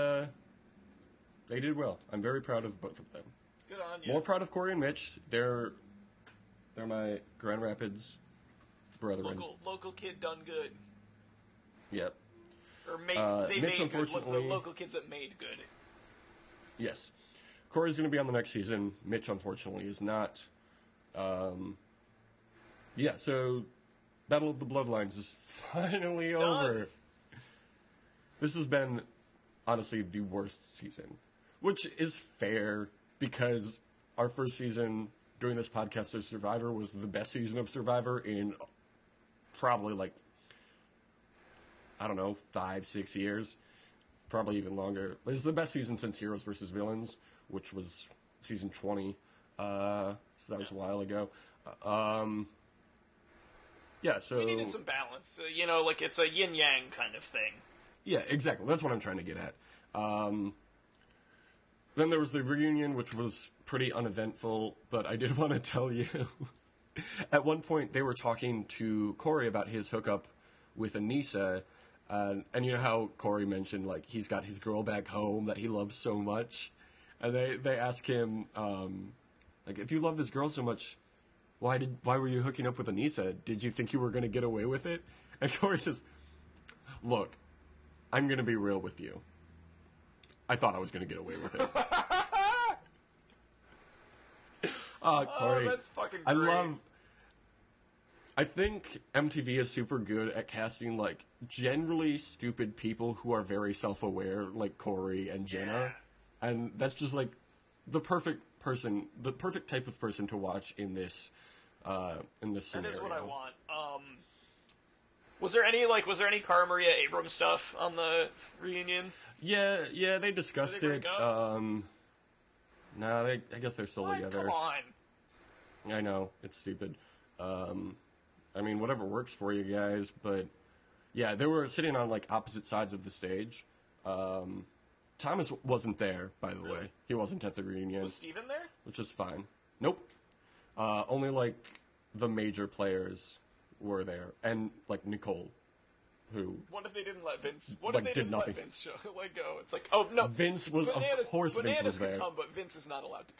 did well. I'm very proud of both of them. Good on you. More proud of Corey and Mitch. They're my Grand Rapids brethren. Local kid done good. Yep. Or Mitch, made unfortunately, good. The local kids that made good. Yes. Corey's going to be on the next season. Mitch, unfortunately, is not. So Battle of the Bloodlines is finally over. This has been, honestly, the worst season. Which is fair, because our first season doing this podcast of Survivor was the best season of Survivor in probably, 5-6 years. Probably even longer. It was the best season since Heroes vs. Villains, which was season 20. So that was a while ago. So... We needed some balance. It's a yin-yang kind of thing. Yeah, exactly. That's what I'm trying to get at. Then there was the reunion, which was pretty uneventful, but I did want to tell you, at one point they were talking to Corey about his hookup with Anissa, and you know how Corey mentioned, like, he's got his girl back home that he loves so much, and they ask him, like, if you love this girl so much, why were you hooking up with Anissa? Did you think you were going to get away with it? And Corey says, look, I'm going to be real with you. I thought I was going to get away with it. Corey, that's fucking great. I think MTV is super good at casting, like, generally stupid people who are very self-aware, like Corey and Jenna. Yeah. And that's just, like, the perfect type of person to watch in this scenario. That is what I want. Was there any Cara Maria Abrams stuff on the reunion? Yeah, they discussed it. No, I guess they're still together. Come on. I know, it's stupid. I mean, whatever works for you guys, but yeah, they were sitting on, like, opposite sides of the stage. Thomas wasn't there, by the way. He wasn't at the reunion. Was Steven there? Which is fine. Nope. Only, like, the major players were there, and, like, Nicole, who... What if they didn't let Vince... What like, if they didn't let Vince let go? It's like, oh, no. Vince was... Of course Vince was there. Bananas can come, but Vince is not allowed to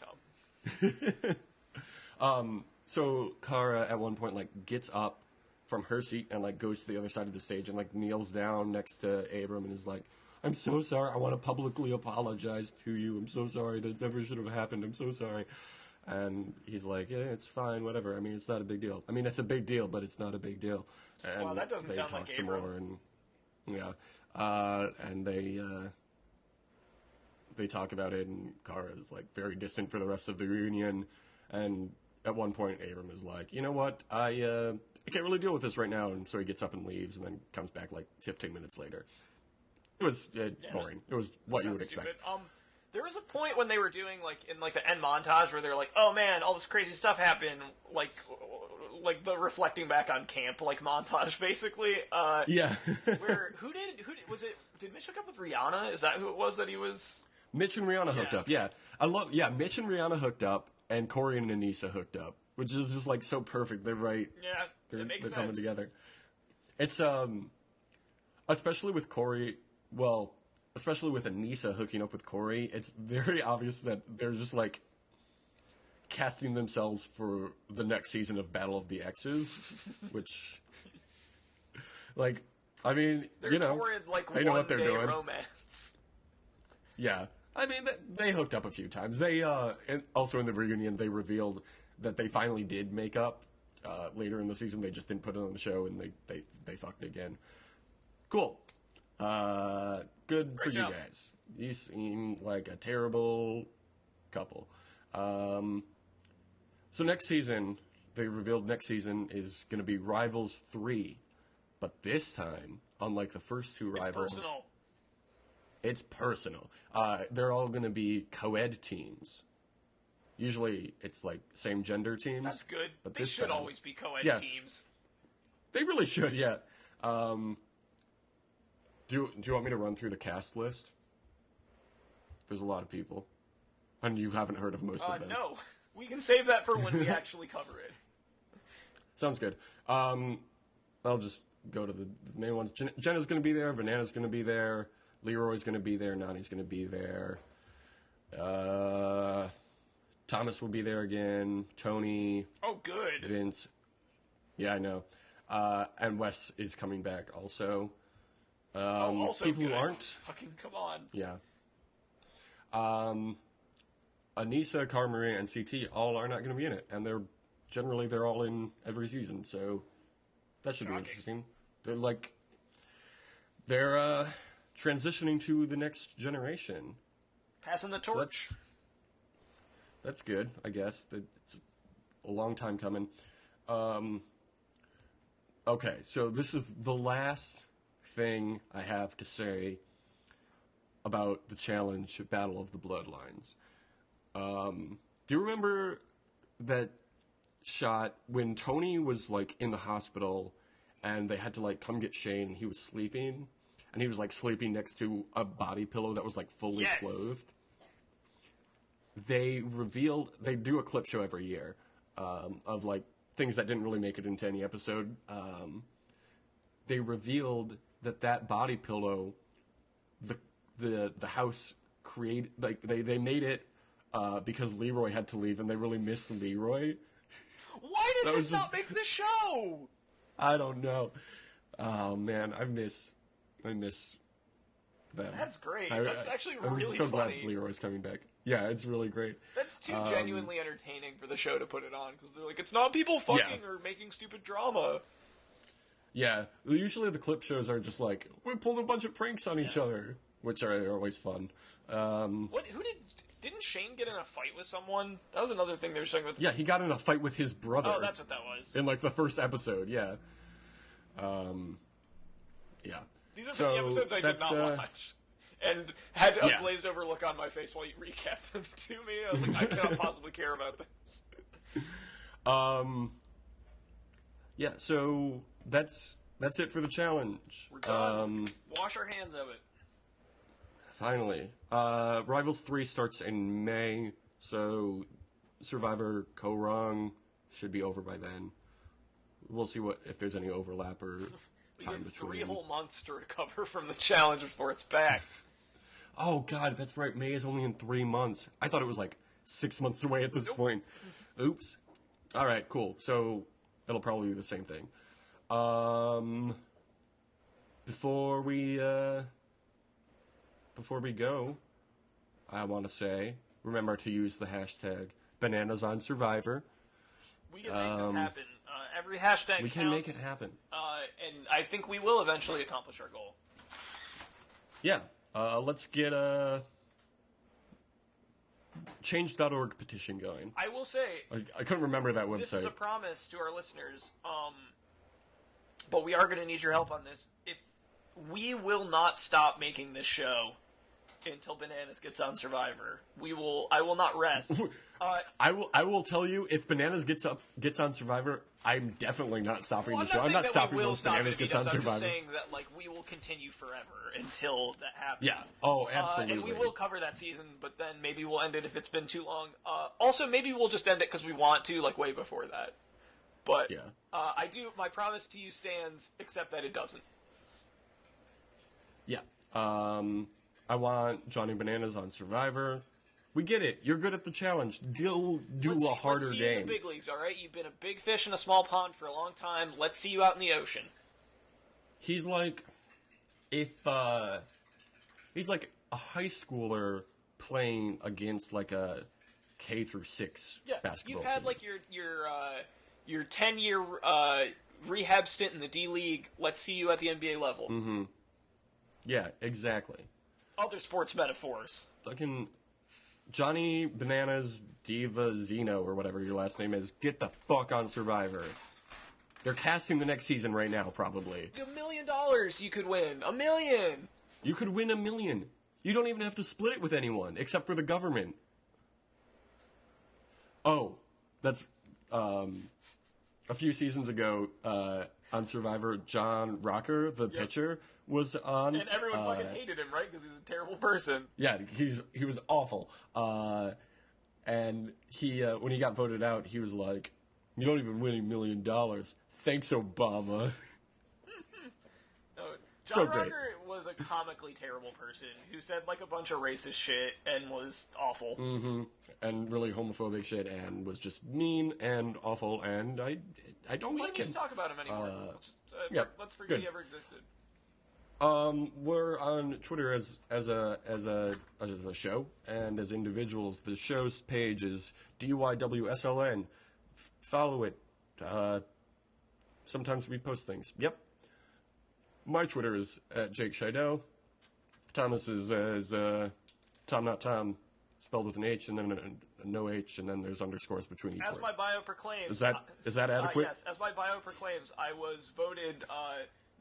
come. So Cara, at one point, like, gets up from her seat and, like, goes to the other side of the stage and, like, kneels down next to Abram and is like, I'm so sorry. I want to publicly apologize to you. I'm so sorry. That never should have happened. I'm so sorry. And he's like, yeah, it's fine, whatever. I mean, it's not a big deal. I mean, it's a big deal, but it's not a big deal. And wow, that doesn't sound like some Abram. more, and and they talk about it, and Cara is, like, very distant for the rest of the reunion. And at one point, Abram is like, you know what? I can't really deal with this right now. And so he gets up and leaves, and then comes back, like, 15 minutes later. It was boring. It was what you would expect. There was a point when they were doing, like, in, like, the end montage where they're like, oh man, all this crazy stuff happened, like the reflecting back on camp, like, montage, basically. Yeah. Did Mitch hook up with Rihanna? Is that who it was that he was? Mitch and Rihanna hooked up, yeah. Mitch and Rihanna hooked up, and Corey and Anissa hooked up, which is just, like, so perfect. They're right. Yeah, it makes sense. They're coming together. It's, especially with Corey, especially with Anissa hooking up with Corey, it's very obvious that they're just, like, casting themselves for the next season of Battle of the Exes, which, like, I mean, they're you know, torrid, like, they know what they're doing. Romance. Yeah. I mean, they hooked up a few times. They, and also in the reunion, they revealed that they finally did make up later in the season. They just didn't put it on the show, and they fucked again. Cool. Good for you guys. You seem like a terrible couple. So next season, they revealed next season is going to be Rivals 3. But this time, unlike the first two Rivals... It's personal. They're all going to be co-ed teams. Usually, it's, like, same gender teams. That's good. But they should always be co-ed teams. They really should, yeah. Do you want me to run through the cast list? There's a lot of people. And you haven't heard of most of them. No. We can save that for when we actually cover it. Sounds good. I'll just go to the main ones. Jenna's going to be there. Banana's going to be there. Leroy's going to be there. Nani's going to be there. Thomas will be there again. Tony. Oh, good. Vince. Yeah, I know. And Wes is coming back also. Also people good. Who aren't. Fucking come on. Yeah. Anissa, Cara Maria, and CT all are not going to be in it. And they're all in every season. So that should be interesting. They're transitioning to the next generation. Passing the torch. So that's good, I guess. It's a long time coming. Okay, so this is the last thing I have to say about the challenge Battle of the Bloodlines. Do you remember that shot when Tony was, like, in the hospital and they had to, like, come get Shane and he was sleeping? and he was like sleeping next to a body pillow that was like fully clothed. They do a clip show every year of like things that didn't really make it into any episode. They revealed that body pillow, the house created, like they made it because Leroy had to leave, and they really missed Leroy. Why did this not make the show? I don't know. Oh man, I miss them. That's great. That's actually really I'm so funny. glad Leroy's coming back. Yeah, it's really great. That's too genuinely entertaining for the show to put it on, because they're like, it's not people fucking or making stupid drama. Yeah, usually the clip shows are just like, we pulled a bunch of pranks on each other, which are always fun. Didn't Shane get in a fight with someone? That was another thing they were saying with... Yeah, he got in a fight with his brother. Oh, that's what that was. In, like, the first episode, yeah. Yeah. These are the episodes I did not watch. And had a glazed over look on my face while you recapped them to me. I was like, I cannot possibly care about this. Yeah, so that's it for the challenge. We're done. Wash our hands of it. Finally. Rivals 3 starts in May, so Survivor Ko-Rong should be over by then. We'll see if there's any overlap or time between. 3 whole months to recover from the challenge before it's back. Oh, God, that's right. May is only in 3 months. I thought it was like 6 months away at this point. Oops. All right, cool. So it'll probably be the same thing. Before we go, I want to say, remember to use the hashtag #BananasOnSurvivor. We can make this happen. Every hashtag we can make it happen. And I think we will eventually accomplish our goal. Yeah. Let's get a change.org petition going. I will say... I couldn't remember that website. This is a promise to our listeners, but we are going to need your help on this. If we will not stop making this show until Bananas gets on Survivor. I will not rest. I will tell you, if Bananas gets on Survivor, I'm definitely not stopping the show. I'm not stopping once Bananas gets on Survivor. I'm just saying that we will continue forever until that happens. Yeah. Oh, absolutely. And we will cover that season, but then maybe we'll end it if it's been too long. Also, maybe we'll just end it because we want to, way before that. But yeah. My promise to you stands, except that it doesn't. Yeah. I want Johnny Bananas on Survivor. We get it. You're good at the challenge. Do a harder Let's see game. You in the big leagues, all right? You've been a big fish in a small pond for a long time. Let's see you out in the ocean. He's like, he's like a high schooler playing against like a K through 6 basketball team. You've had your 10-year rehab stint in the D League. Let's see you at the NBA level. Mm-hmm. Yeah, exactly. Other sports metaphors. Fucking Johnny Bananas Diva Zeno or whatever your last name is, get the fuck on Survivor. They're casting the next season right now, probably. $1 million you could win. $1 million. You could win $1 million. You don't even have to split it with anyone, except for the government. Oh, that's a few seasons ago on Survivor. John Rocker, the pitcher, was on, and everyone fucking hated him, right? Because he's a terrible person. Yeah, he was awful. And he when he got voted out, he was like, "You don't even win $1 million. Thanks, Obama." John Rocker was a comically terrible person who said a bunch of racist shit and was awful. Mm-hmm. And really homophobic shit and was just mean and awful, and I don't like him. We don't need to talk about him anymore. Let's forget he ever existed. We're on Twitter as a show, and as individuals. The show's page is DYWSLN. Follow it. Sometimes we post things. Yep. My Twitter is @JakeShido. Thomas is Tom not Tom, spelled with an H and then a no H, and then there's underscores between each word. As my bio proclaims. Is that adequate? Yes. As my bio proclaims, I was voted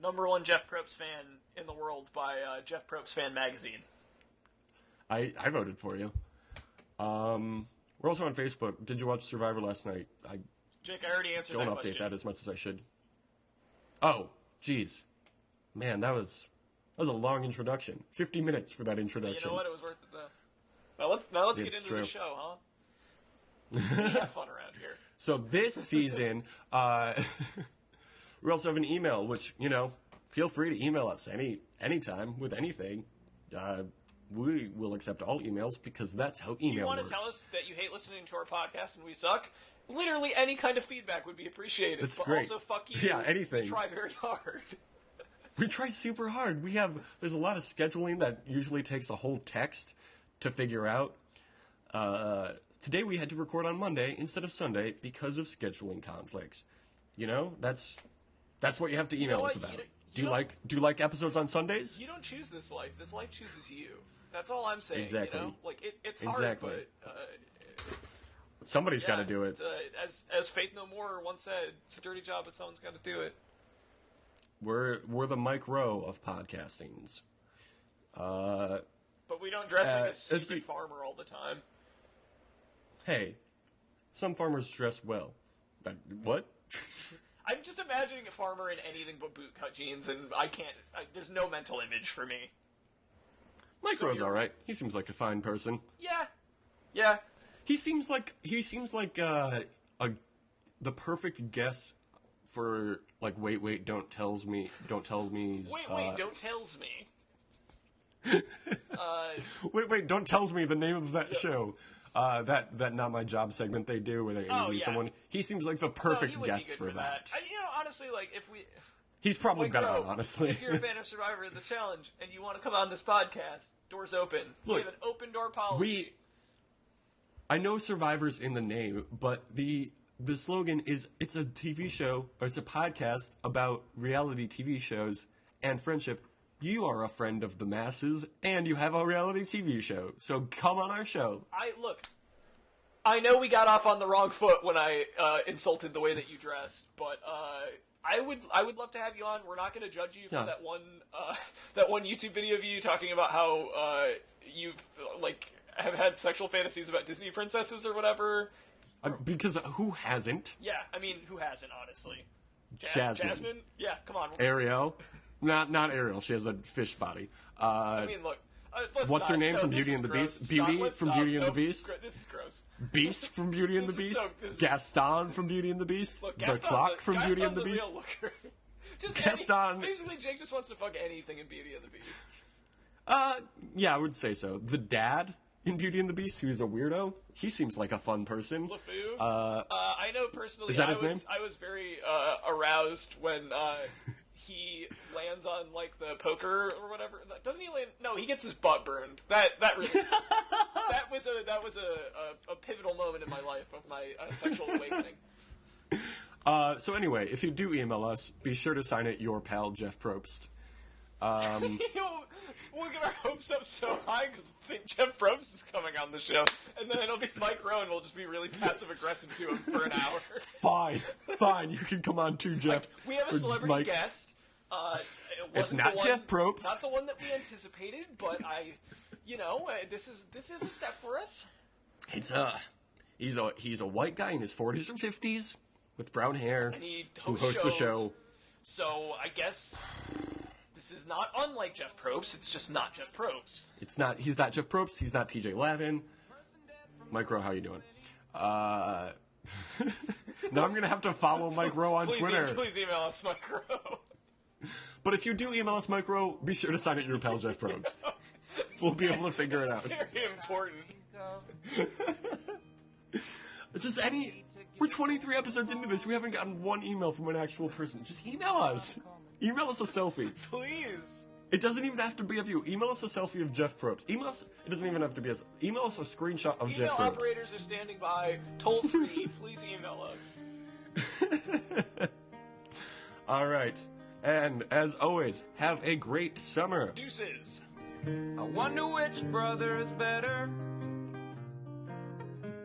#1 Jeff Probst fan in the world by Jeff Probst Fan Magazine. I voted for you. We're also on Facebook. Did you watch Survivor last night? Jake, I already answered that question. Don't update that as much as I should. Oh, jeez. Man, that was That was a long introduction. 50 minutes for that introduction. You know what? It was worth it, though. Now let's get into true. the show, huh? We have fun around here. So this season, we also have an email, which, feel free to email us anytime with anything. We will accept all emails because that's how email works. Do you want to tell us that you hate listening to our podcast and we suck? Literally any kind of feedback would be appreciated. That's but great. Also, fuck you. Yeah, anything. Try very hard. We try super hard. There's a lot of scheduling that usually takes a whole text to figure out. Today we had to record on Monday instead of Sunday because of scheduling conflicts. That's what you have to email us about. Do you like episodes on Sundays? You don't choose this life. This life chooses you. That's all I'm saying. Exactly. It's hard, exactly. But it's somebody's got to do it. As Faith No More once said, it's a dirty job, but someone's got to do it. We're the Mike Rowe of podcastings. But we don't dress like a stupid farmer all the time. Hey, some farmers dress well. What? I'm just imagining a farmer in anything but bootcut jeans, and there's no mental image for me. Mike Rowe's all right. He seems like a fine person. Yeah. He seems like the perfect guest for wait, don't tells me. Wait, don't tells me. Wait, don't tells me the name of that show. That Not My Job segment they do where they interview someone. He seems like the perfect guest for that. Honestly, he's probably Mike better Rowe, on, honestly. If you're a fan of Survivor The Challenge and you want to come on this podcast, doors open. Look, we have an open door policy. I know Survivor's in the name, but the slogan is it's a TV show, or it's a podcast about reality TV shows and friendship. You are a friend of the masses, and you have a reality TV show, so come on our show. I know we got off on the wrong foot when I insulted the way that you dressed, but I would love to have you on. We're not going to judge you for that one YouTube video of you talking about how you've have had sexual fantasies about Disney princesses or whatever. Because who hasn't? Yeah, I mean, who hasn't, honestly? Jasmine. Yeah, come on. Ariel. Not Ariel. She has a fish body. Look. What's her name from Beauty and the Beast? Beauty from Beauty and the Beast? This is gross. Beast from Beauty and the Beast? Gaston from Beauty and the Beast? Look, the clock from Beauty and the Beast? Real looker. Gaston. Basically, Jake just wants to fuck anything in Beauty and the Beast. Yeah, I would say so. The dad in Beauty and the Beast, who's a weirdo, he seems like a fun person. LeFou? I know personally. Is that his name? I was very aroused when he lands on the poker or whatever. Doesn't he land? No, he gets his butt burned. That really that was a pivotal moment in my life of my sexual awakening. So anyway, if you do email us, be sure to sign it your pal Jeff Probst. We'll get our hopes up so high because we'll think Jeff Probst is coming on the show, and then it'll be Mike Rowe, and we'll just be really passive-aggressive to him for an hour. Fine, you can come on too, Jeff. We have a celebrity guest. It's not Jeff Probst. Not the one that we anticipated, but this is a step for us. He's a white guy in his 40s or 50s with brown hair and he who hosts the show. So I guess this is not unlike Jeff Probst. It's just not Jeff Probst. He's not Jeff Probst. He's not TJ Lavin. Mike Rowe, how you doing? Now I'm gonna have to follow Mike Rowe on Twitter. Please email us, Mike Rowe. But if you do email us, Mike Rowe, be sure to sign it your pal Jeff Probst. We'll be able to figure it out. Very important. We're 23 episodes into this. We haven't gotten one email from an actual person. Just email us. Email us a selfie. Please. It doesn't even have to be of you. Email us a selfie of Jeff Probst. Email us. It doesn't even have to be us. Email us a screenshot of Jeff Probst. Email operators are standing by. Toll free. Please email us. All right. And as always, have a great summer. Deuces. I wonder which brother is better,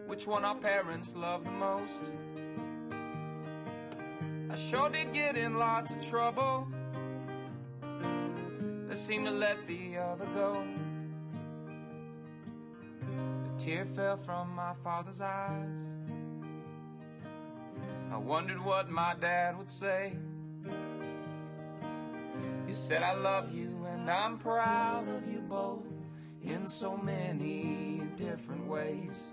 which one our parents love the most. I sure did get in lots of trouble, they seem to let the other go. A tear fell from my father's eyes, I wondered what my dad would say. He said, I love you and And I'm proud of you both in so many different ways.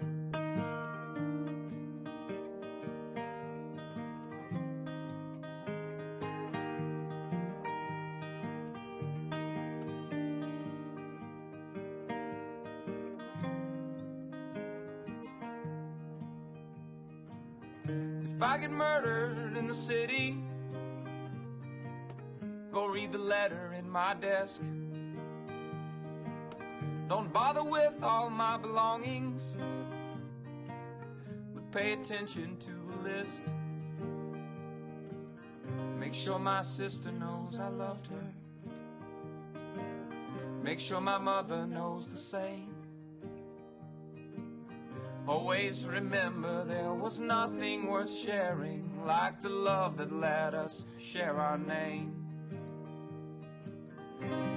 If I get murdered in the city, go read the letter in my desk. Don't bother with all my belongings, but pay attention to the list. Make sure my sister knows I loved her. Make sure my mother knows the same. Always remember there was nothing worth sharing like the love that let us share our name.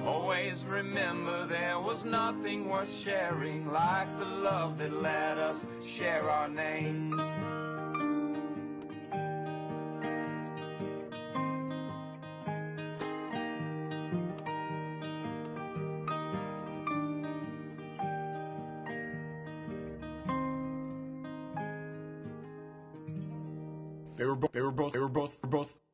Always remember there was nothing worth sharing like the love that let us share our name. They were both